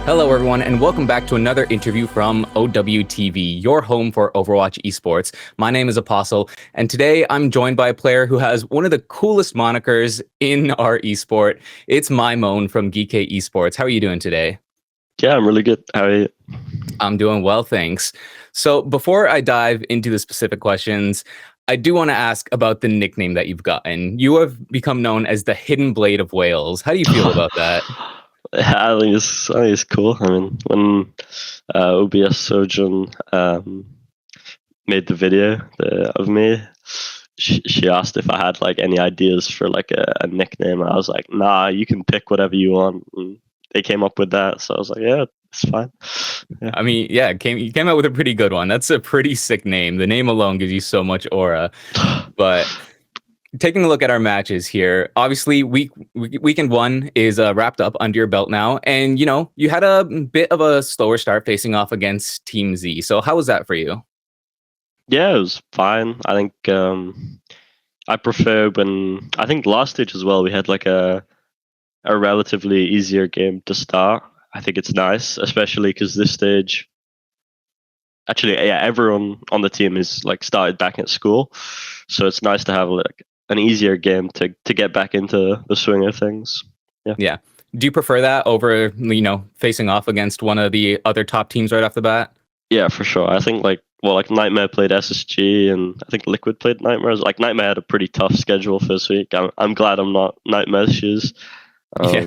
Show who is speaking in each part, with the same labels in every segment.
Speaker 1: Hello, everyone, and welcome back to another interview from OWTV, your home for Overwatch esports. My name is Apostle, and today I'm joined by a player who has one of the coolest monikers in our esport. It's Maimone from Geekay Esports. How are you doing today?
Speaker 2: Yeah, I'm really good. How are you?
Speaker 1: I'm doing well, thanks. So before I dive into the specific questions, I do want to ask about the nickname that you've gotten. You have become known as the Hidden Blade of Wales. How do you feel about that?
Speaker 2: I think it's cool. I mean, when OBS Surgeon made the video of me, she asked if I had like any ideas for like a nickname. I was like, nah, you can pick whatever you want. And they came up with that, so I was like, yeah, it's fine. Yeah.
Speaker 1: I mean, yeah, you came out with a pretty good one. That's a pretty sick name. The name alone gives you so much aura. But taking a look at our matches here, obviously weekend one is wrapped up under your belt now, and you had a bit of a slower start facing off against Team Z. So how was that for you?
Speaker 2: Yeah, it was fine. I think I prefer when I think last stage as well. We had like a relatively easier game to start. I think it's nice, especially because this stage, actually, yeah, everyone on the team is like started back at school, so it's nice to have like an easier game to get back into the swing of things. Yeah,
Speaker 1: Yeah. Do you prefer that over, facing off against one of the other top teams right off the bat?
Speaker 2: yeah, for sure. I think like Nightmare played SSG, and I think Liquid played Nightmare. Like Nightmare had a pretty tough schedule first week. I'm glad I'm not Nightmare's shoes.
Speaker 1: Yeah,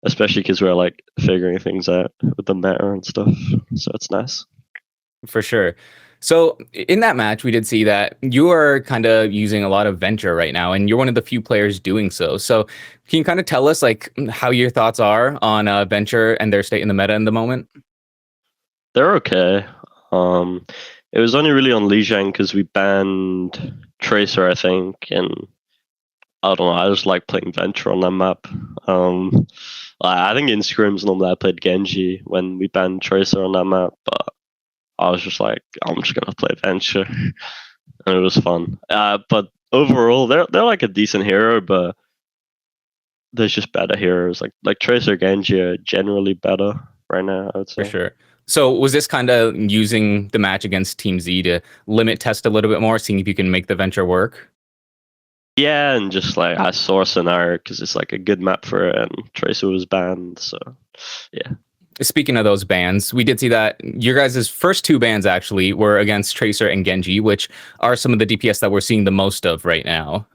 Speaker 2: Especially because we're like figuring things out with the meta and stuff. So it's nice.
Speaker 1: for sure. So in that match, we did see that you are kind of using a lot of Venture right now, and you're one of the few players doing so. So can you kind of tell us like how your thoughts are on Venture and their state in the meta in the moment?
Speaker 2: They're okay. Um, it was only really on Lijiang because we banned Tracer, I think, and I don't know. I just like playing Venture on that map. Um, I think in scrims normally I played Genji when we banned Tracer on that map, but I was just like, I'm just gonna play Venture, and it was fun. But overall, they're like a decent hero, but there's just better heroes. Like Tracer, Genji are generally better right now, I would
Speaker 1: For
Speaker 2: say.
Speaker 1: sure. So was this kind of using the match against Team Z to limit test a little bit more, seeing if you can make the Venture work?
Speaker 2: Yeah, and just like I saw Scenario because it's like a good map for it, and Tracer was banned, so yeah.
Speaker 1: Speaking of those bans, we did see that your guys' first two bans actually were against Tracer and Genji, which are some of the DPS that we're seeing the most of right now.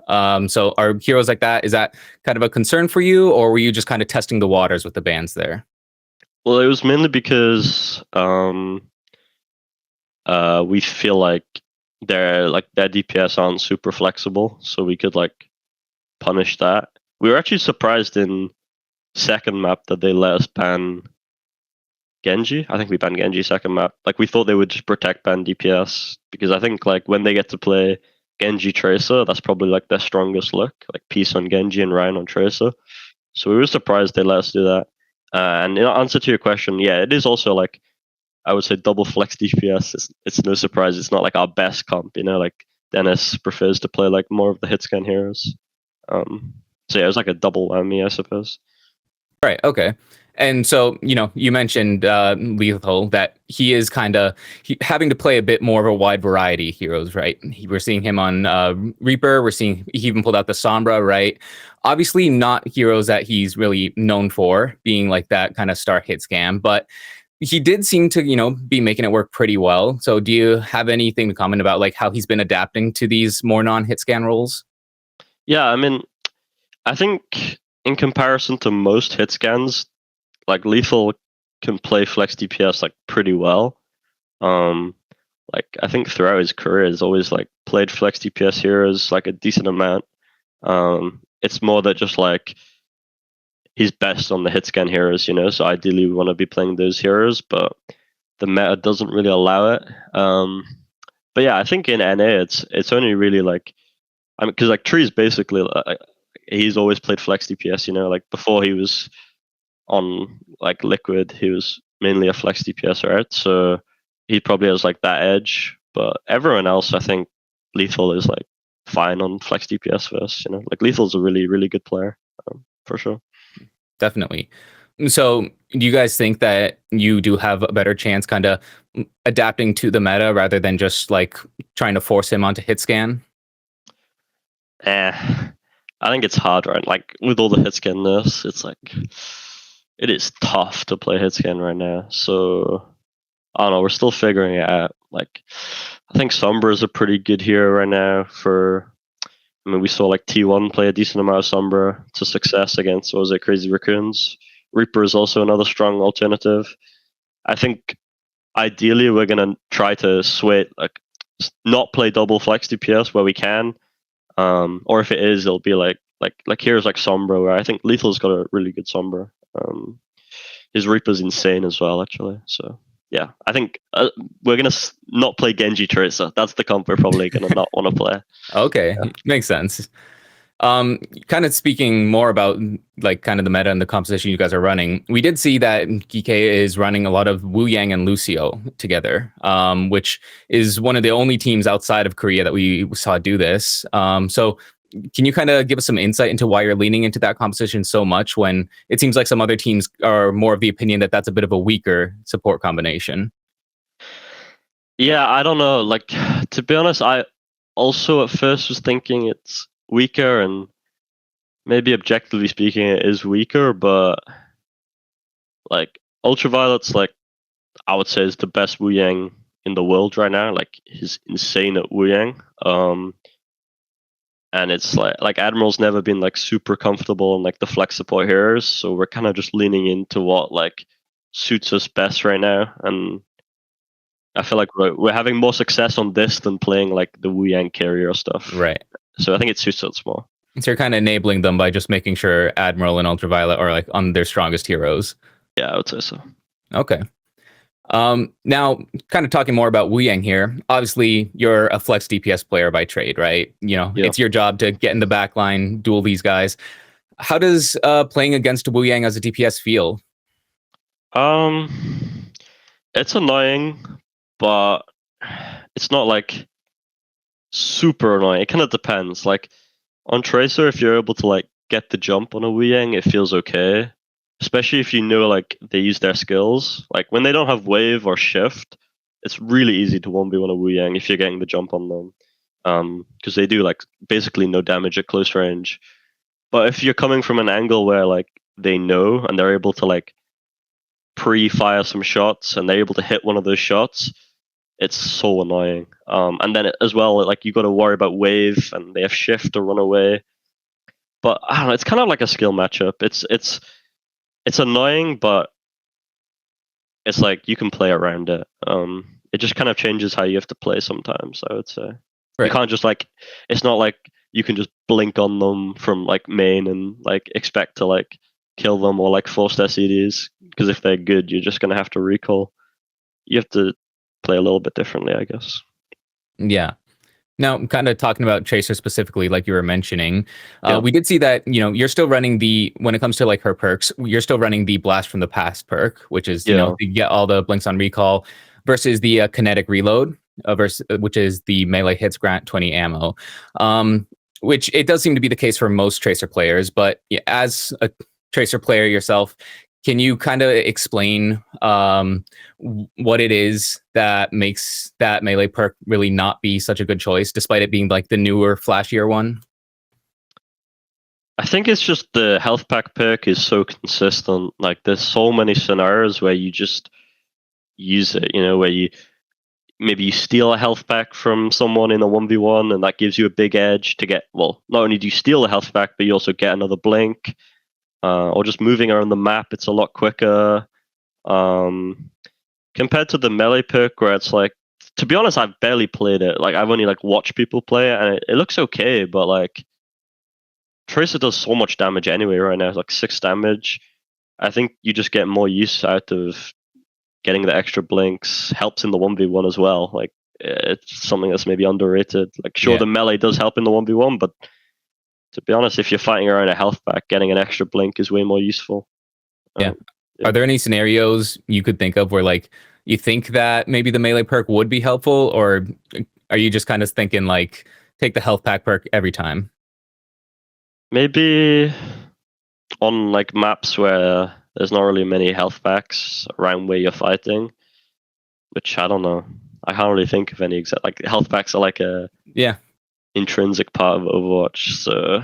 Speaker 1: So are heroes like that, is that kind of a concern for you, or were you just kind of testing the waters with the bans there?
Speaker 2: Well, it was mainly because we feel like their DPS aren't super flexible, so we could like punish that. We were actually surprised in second map that they let us ban Genji. I think we banned Genji second map. Like we thought they would just protect ban DPS because I think like when they get to play Genji Tracer, that's probably like their strongest look. Like Peace on Genji and Ryan on Tracer. So we were surprised they let us do that. And in answer to your question, yeah, it is also like I would say double flex DPS. It's no surprise. It's not like our best comp. Like Dennis prefers to play like more of the hitscan heroes. So yeah, it was like a double whammy, I suppose.
Speaker 1: Right. Okay. And so, you mentioned Lethal, that he is kind of having to play a bit more of a wide variety of heroes, right? We're seeing him on Reaper. We're seeing he even pulled out the Sombra, right? Obviously, not heroes that he's really known for being like that kind of star hit scam, but he did seem to, be making it work pretty well. So, do you have anything to comment about like how he's been adapting to these more non-hit scan roles?
Speaker 2: Yeah, I mean, I think in comparison to most hit scans, like Lethal can play flex DPS like pretty well. Um, like I think throughout his career, he's always like played flex DPS heroes like a decent amount. It's more that just like he's best on the hit scan heroes, So ideally, we want to be playing those heroes, but the meta doesn't really allow it. But yeah, I think in NA, it's only really like I mean, because like Tree's basically he's always played flex DPS, Like before he was on like Liquid, he was mainly a flex DPS, right? So he probably has like that edge. But everyone else, I think Lethal is like fine on flex DPS first, Like Lethal's a really really good player, for sure.
Speaker 1: Definitely. So, do you guys think that you do have a better chance kind of adapting to the meta rather than just like trying to force him onto hit scan?
Speaker 2: Eh, I think it's hard, right? Like with all the hitscan nerfs, it's like it is tough to play hitscan right now. So I don't know. We're still figuring it out. Like I think Sombra is a pretty good hero right now. I mean, we saw like T1 play a decent amount of Sombra to success against what was it, Crazy Raccoons. Reaper is also another strong alternative. I think ideally we're gonna try to sway like not play double flex DPS where we can. Or if it is, it'll be like here's like Sombra, where I think Lethal's got a really good Sombra. His Reaper's insane as well, actually. So yeah, I think we're gonna not play Genji Tracer. That's the comp we're probably gonna not want to play.
Speaker 1: Okay, makes sense. Kind of speaking more about like kind of the meta and the composition you guys are running, we did see that Geekay is running a lot of Wuyang and Lucio together, which is one of the only teams outside of Korea that we saw do this. So can you kind of give us some insight into why you're leaning into that composition so much when it seems like some other teams are more of the opinion that that's a bit of a weaker support combination?
Speaker 2: Yeah, I don't know. Like to be honest, I also at first was thinking it's weaker, and maybe objectively speaking, it is weaker. But like Ultraviolet's like I would say is the best Wuyang in the world right now. Like he's insane at Wuyang. And it's like Admiral's never been like super comfortable in like the flex support heroes, so we're kind of just leaning into what like suits us best right now. And I feel like we're having more success on this than playing like the Wuyang carrier stuff.
Speaker 1: Right.
Speaker 2: So I think it suits us more.
Speaker 1: So you're kind of enabling them by just making sure Admiral and Ultraviolet are like on their strongest heroes.
Speaker 2: Yeah, I would say so.
Speaker 1: Okay. Now, kind of talking more about Wuyang here. Obviously, you're a flex DPS player by trade, right? You know,
Speaker 2: Yeah.
Speaker 1: it's your job to get in the backline, duel these guys. How does playing against Wuyang as a DPS feel?
Speaker 2: It's annoying, but it's not like super annoying. It kind of depends. Like on Tracer, if you're able to like get the jump on a Wuyang, it feels okay. Especially if you know like they use their skills. Like when they don't have wave or shift, it's really easy to 1v1 a Wuyang if you're getting the jump on them. Because they do like basically no damage at close range. But if you're coming from an angle where like they know and they're able to like pre-fire some shots and they're able to hit one of those shots, it's so annoying. And then as well, like you got to worry about wave and they have shift to run away. But I don't know, it's kind of like a skill matchup. It's annoying, but it's like you can play around it. It just kind of changes how you have to play sometimes, I would say.
Speaker 1: Right.
Speaker 2: You can't just like, it's not like you can just blink on them from like main and like expect to like kill them or like force their CDs. Because if they're good, you're just going to have to recall. You have to play a little bit differently, I guess.
Speaker 1: Yeah. Now, kind of talking about Tracer specifically, like you were mentioning,
Speaker 2: Yeah.
Speaker 1: we did see that, you know, you're still running when it comes to like her perks, you're still running the Blast from the Past perk, which is, you know, you get all the blinks on recall versus the Kinetic Reload, which is the melee hits grant 20 ammo, which it does seem to be the case for most Tracer players. But as a Tracer player yourself, can you kind of explain what it is that makes that melee perk really not be such a good choice, despite it being like the newer, flashier one?
Speaker 2: I think it's just the health pack perk is so consistent. Like there's so many scenarios where you just use it, you know, where you maybe you steal a health pack from someone in a 1v1 and that gives you a big edge to get, well, not only do you steal a health pack, but you also get another blink. Or just moving around the map, it's a lot quicker. Compared to the melee perk, where it's like, to be honest, I've barely played it. Like I've only like watched people play it, and it looks okay. But like, Tracer does so much damage anyway right now. It's like 6 damage. I think you just get more use out of getting the extra blinks. Helps in the 1v1 as well. Like it's something that's maybe underrated. Like sure, the melee does help in the 1v1, but to be honest, if you're fighting around a health pack, getting an extra blink is way more useful.
Speaker 1: Yeah. Are there any scenarios you could think of where like you think that maybe the melee perk would be helpful, or are you just kind of thinking like take the health pack perk every time?
Speaker 2: Maybe on like maps where There's not really many health packs around where you're fighting, which I don't know. I can't really think of any exact, like, health packs are like a intrinsic part of Overwatch, so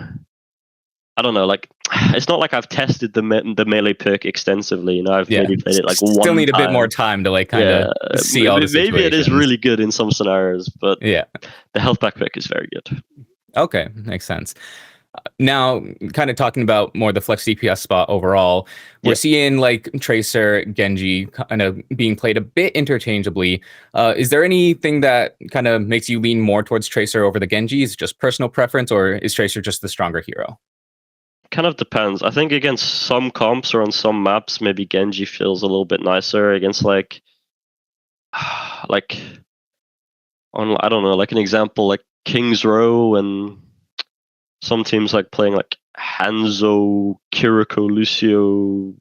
Speaker 2: I don't know. Like, it's not like I've tested the melee perk extensively. You know, I've maybe played it like
Speaker 1: Still
Speaker 2: one
Speaker 1: need a bit
Speaker 2: time.
Speaker 1: more time to like kind of see all the situations.
Speaker 2: Maybe it is really good in some scenarios, but
Speaker 1: yeah,
Speaker 2: the health pack pick is very good.
Speaker 1: Okay, makes sense. Now, kind of talking about more the flex DPS spot overall, we're seeing like Tracer, Genji kind of being played a bit interchangeably. Is there anything that kind of makes you lean more towards Tracer over the Genji? Is it just personal preference, or is Tracer just the stronger hero?
Speaker 2: Kind of depends. I think against some comps or on some maps, maybe Genji feels a little bit nicer against like on, I don't know, like an example like King's Row, and some teams like playing like Hanzo, Kiriko, Lucio,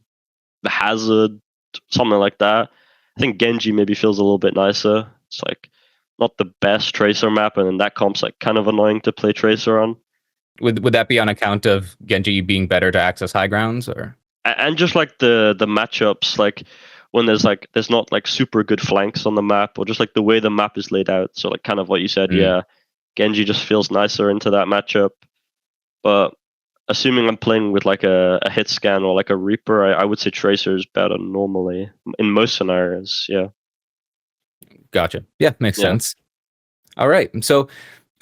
Speaker 2: the Hazard, something like that. I think Genji maybe feels a little bit nicer. It's like not the best Tracer map, and then that comp's like kind of annoying to play Tracer on.
Speaker 1: Would that be on account of Genji being better to access high grounds, or?
Speaker 2: And just like the matchups, like when there's not like super good flanks on the map, or just like the way the map is laid out. So like kind of what you said, Genji just feels nicer into that matchup. But assuming I'm playing with like a Hitscan or like a Reaper, I would say Tracer is better normally in most scenarios. Yeah.
Speaker 1: Gotcha. Yeah, makes sense. All right. So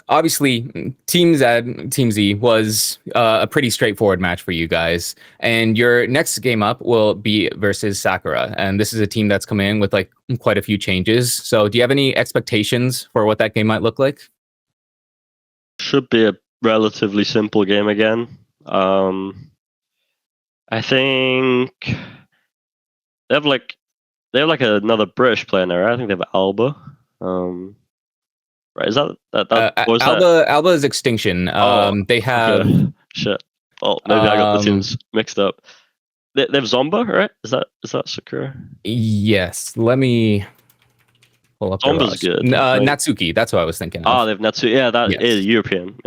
Speaker 1: obviously, Team Z was a pretty straightforward match for you guys. And your next game up will be versus Sakura. And this is a team that's come in with like quite a few changes. So do you have any expectations for what that game might look like?
Speaker 2: Should be a relatively simple game again. I think they have like another British player now, right? I think they have Alba. Right? Is that
Speaker 1: Alba is Extinction. They have
Speaker 2: shit. Oh, maybe I got the teams mixed up. They have Zomba, right? Is that Sakura?
Speaker 1: Yes. Let me pull up.
Speaker 2: Zomba's good.
Speaker 1: Natsuki. That's what I was thinking of.
Speaker 2: Oh, they have Natsuki. Yeah, that is European.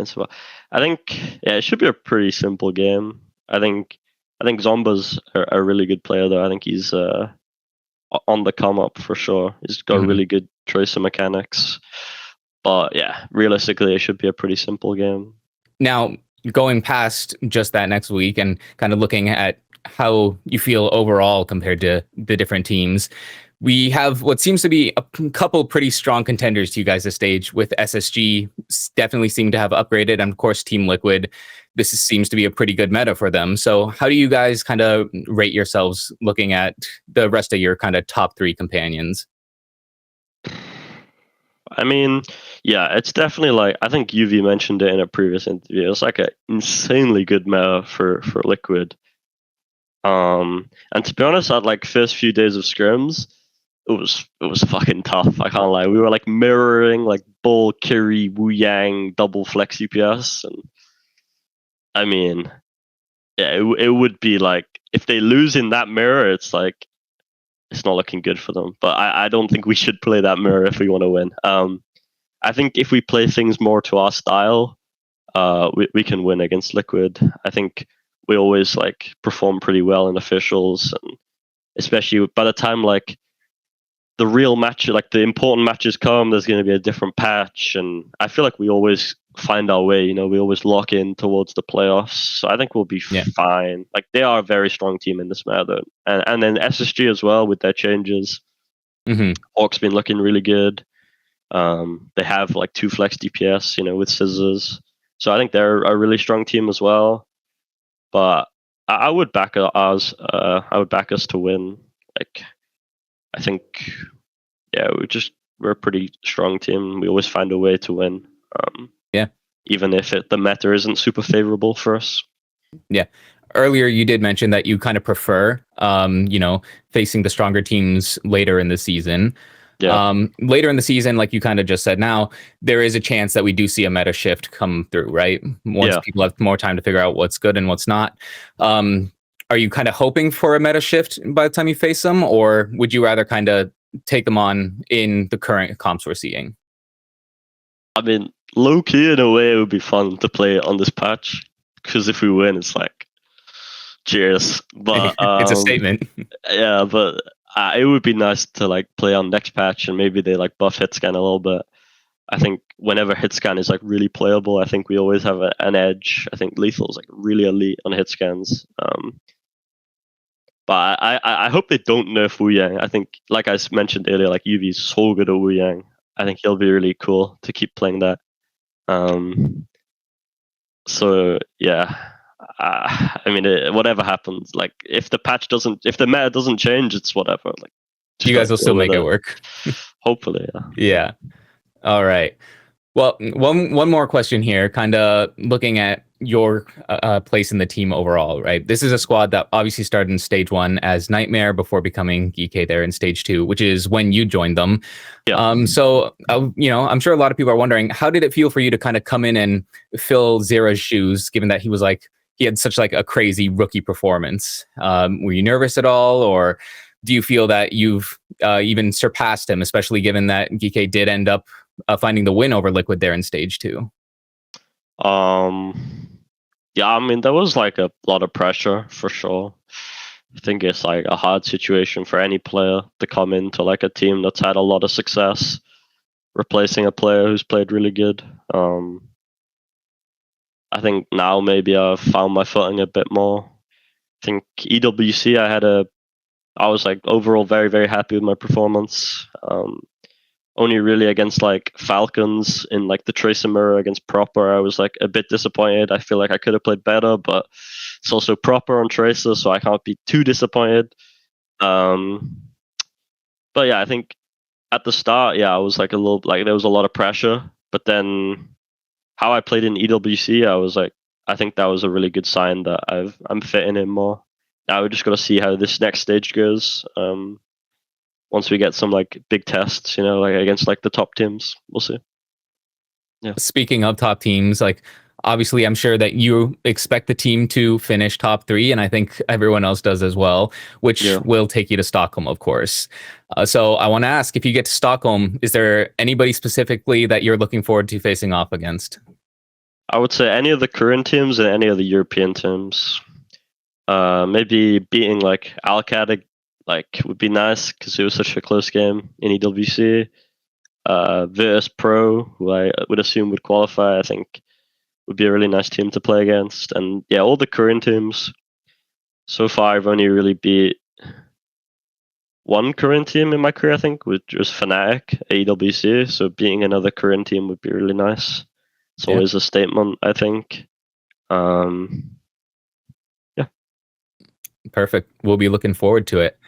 Speaker 2: I think it should be a pretty simple game. I think Zomba's a really good player though. I think he's on the come up for sure. He's got really good Tracer mechanics. But yeah, realistically, it should be a pretty simple game.
Speaker 1: Now, going past just that next week and kind of looking at how you feel overall compared to the different teams, we have what seems to be a couple pretty strong contenders to you guys this stage, with SSG definitely seem to have upgraded. And of course, Team Liquid, this seems to be a pretty good meta for them. So how do you guys kind of rate yourselves looking at the rest of your kind of top three companions?
Speaker 2: I mean, yeah, it's definitely like, I think UV mentioned it in a previous interview. It's like an insanely good meta for Liquid. And to be honest, at like first few days of scrims, it was fucking tough. I can't lie. We were like mirroring like Bull, Kiri, Wuyang, double flex DPS, and I mean, yeah, it would be like if they lose in that mirror, it's like it's not looking good for them. But I don't think we should play that mirror if we want to win. I think if we play things more to our style, we can win against Liquid. I think we always like perform pretty well in officials, and especially by the time like the real match, like the important matches come, there's going to be a different patch, and I feel like we always find our way. You know, we always lock in towards the playoffs. So I think we'll be fine. Like they are a very strong team in this matter, and then SSG as well with their changes. Orc's been looking really good. They have like 2 flex DPS, you know, with scissors. So I think they're a really strong team as well. But I would back us. I would back us to win. Like, I think, yeah, we're a pretty strong team. We always find a way to win. Even if the meta isn't super favorable for us.
Speaker 1: Yeah. Earlier, you did mention that you kind of prefer, facing the stronger teams later in the season.
Speaker 2: Yeah.
Speaker 1: Later in the season, like you kind of just said, now there is a chance that we do see a meta shift come through, right? Once people have more time to figure out what's good and what's not. Are you kind of hoping for a meta shift by the time you face them, or would you rather kind of take them on in the current comps we're seeing?
Speaker 2: I mean, low key in a way, it would be fun to play on this patch, because if we win, it's like, Cheers. But
Speaker 1: It's a statement.
Speaker 2: yeah, but it would be nice to like play on next patch, and maybe they like buff Hitscan a little bit. I think whenever Hitscan is like really playable, I think we always have an edge. I think Lethal is like really elite on Hitscans. But I hope they don't nerf Wuyang. I think, like I mentioned earlier, like Yuvi's so good at Wuyang. I think he'll be really cool to keep playing that. So yeah, I mean, whatever happens, like if the meta doesn't change, it's whatever. Like
Speaker 1: you guys will still make it work.
Speaker 2: Hopefully,
Speaker 1: yeah. All right. Well, one more question here, kind of looking at your place in the team overall, right? This is a squad that obviously started in stage 1 as Nightmare before becoming Geekay there in stage 2, which is when you joined them. Yeah. So, I'm sure a lot of people are wondering, how did it feel for you to kind of come in and fill Zeruh's shoes, given that he had such like a crazy rookie performance? Were you nervous at all, or do you feel that you've even surpassed him, especially given that Geekay did end up finding the win over Liquid there in stage 2?
Speaker 2: Yeah, I mean, there was like a lot of pressure for sure. I think it's like a hard situation for any player to come into like a team that's had a lot of success, replacing a player who's played really good. I think now maybe I've found my footing a bit more. I think EWC, I was like overall very, very happy with my performance. Only really against like Falcons in like the Tracer Mirror against Proper, I was like a bit disappointed. I feel like I could have played better, but it's also Proper on Tracer, so I can't be too disappointed. But yeah, I think at the start, I was like there was a lot of pressure. But then how I played in EWC, I think that was a really good sign that I'm fitting in more. Now we just got to see how this next stage goes. Once we get some like big tests, like against like the top teams, we'll see. Yeah.
Speaker 1: Speaking of top teams, like obviously I'm sure that you expect the team to finish top 3, and I think everyone else does as well, which will take you to Stockholm, of course. So I want to ask, if you get to Stockholm, is there anybody specifically that you're looking forward to facing off against?
Speaker 2: I would say any of the Korean teams and any of the European teams. Maybe beating like Alcad would be nice because it was such a close game in EWC. Virtus Pro, who I would assume would qualify, I think would be a really nice team to play against. And yeah, all the Korean teams. So far, I've only really beat one Korean team in my career, I think, which was Fnatic at EWC. So beating another Korean team would be really nice. It's always a statement, I think.
Speaker 1: Perfect. We'll be looking forward to it.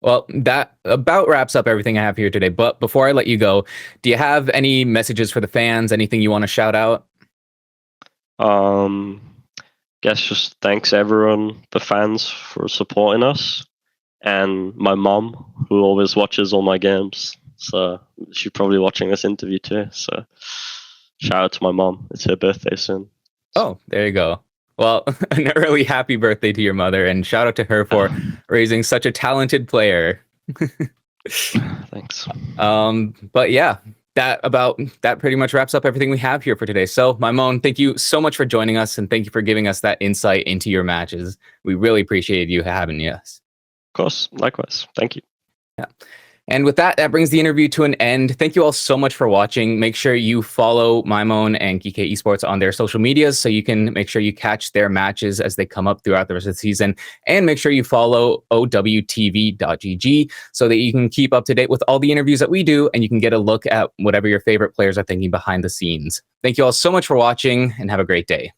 Speaker 1: Well, that about wraps up everything I have here today. But before I let you go, do you have any messages for the fans? Anything you want to shout out?
Speaker 2: Guess just thanks everyone, the fans, for supporting us, and my mom, who always watches all my games. So she's probably watching this interview too. So shout out to my mom. It's her birthday soon.
Speaker 1: Oh, there you go. Well, an early happy birthday to your mother, and shout out to her for raising such a talented player.
Speaker 2: Thanks.
Speaker 1: But yeah, that pretty much wraps up everything we have here for today. So, Maimone, thank you so much for joining us, and thank you for giving us that insight into your matches. We really appreciate you having us.
Speaker 2: Of course, likewise. Thank you.
Speaker 1: Yeah. And with that, that brings the interview to an end. Thank you all so much for watching. Make sure you follow Maimone and Geekay Esports on their social medias so you can make sure you catch their matches as they come up throughout the rest of the season. And make sure you follow owtv.gg so that you can keep up to date with all the interviews that we do, and you can get a look at whatever your favorite players are thinking behind the scenes. Thank you all so much for watching, and have a great day.